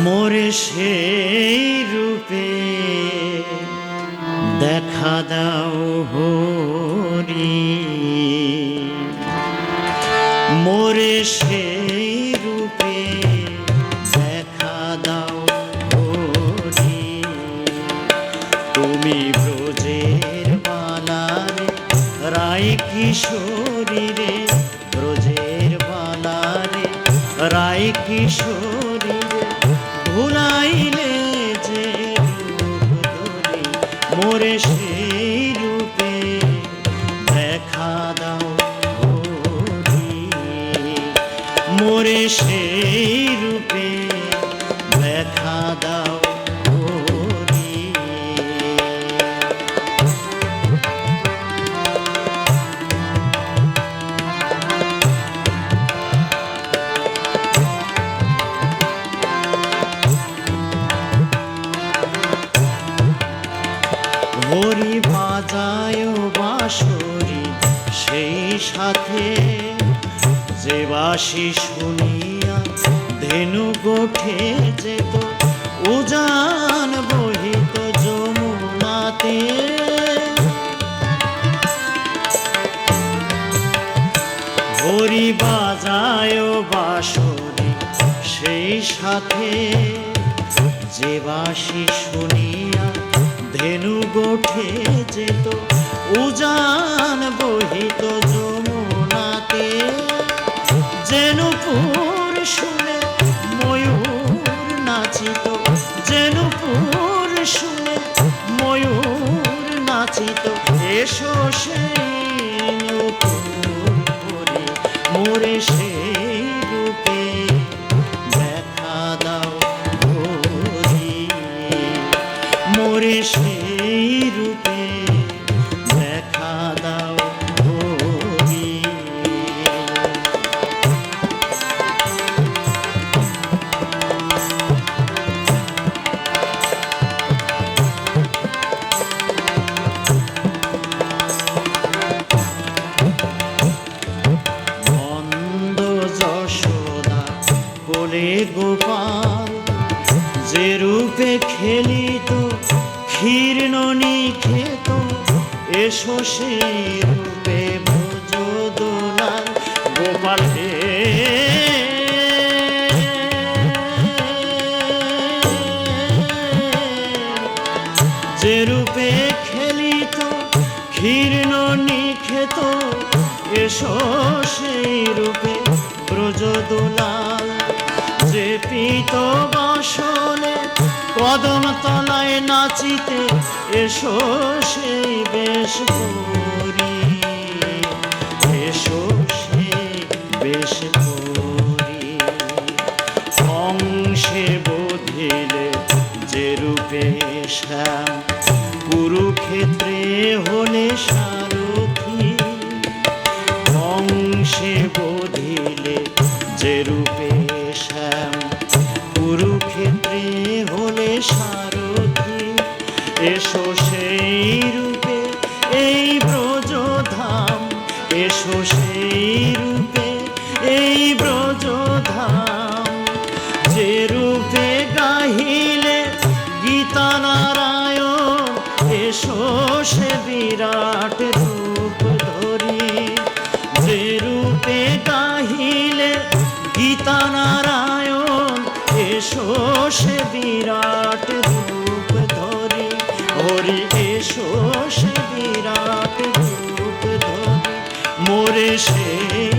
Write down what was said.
মোরে সেই রূপে দেখা দাও হরি, মোরে সেই রূপে দেখা দাও হরি। তুমি ব্রজের বালারে রায় কিশোরী রে, ব্রজের বালারে রায় কিশোরী রে, ভুলাইলে যে রূপ ধরি, মোরে সেই রূপে দেখা দাও হরি, মোরে সেই রূপে দেখা দাও হরি। হরি বাজায় বাঁশরি সেই সাথে, যে বাঁশি শুনিয়া ধেনু গোঠে যেত, উজান বহিত যমুনাতে। হরি বাজায় বাঁশরি সেই সাথে, যে বাঁশি শুনিয়া ধেনু গোঠে যেত, উজান বহিত যমুনাতে। যেনুপুর শুনে ময়ূর নাচিত, যেনুপুর শুনে ময়ূর নাচিত, এসো সেই নূপুর পরে, মোরে সেই রূপে দেখা দাও হরি, মোরে সেই রূপে দেখা দাও হরি। নন্দ যশোদা কোলে গোপাল, যে রূপে খেলিত ক্ষীর্ণ নিখেত, এসো সেই রূপে ব্রজ দোলাল গোপাল হে। যে রূপে খেলিত ক্ষীর্ণ নিখেত, এসো সেই রূপে ব্রজ দোলাল। যে পীত বাসনে কদম তলায় নাচিতে, এসো সেই বেশ করি, এসো সেই বেশ করি। অংশে বোধিলে যে রূপে শ্যাম, কুরুক্ষেত্রে হলে সারথি। অংশে বোধিলে যে রূপে শ্যাম, কুরুক্ষেত্রে হলে সারথি। এসো সেই রূপে এই ব্রজধাম, এসো সেই রূপে এই ব্রজধাম। যে রূপে গাহিলে গীতা নারায়ণ, এসো সে বিরাট রূপ ধরি। যে রূপে গাহিলে গীতা নারায়ণ, এসো সে বিরাট রূপ ধরি। হরি এসো সে বিরাট রূপ ধরি, মোরে সেই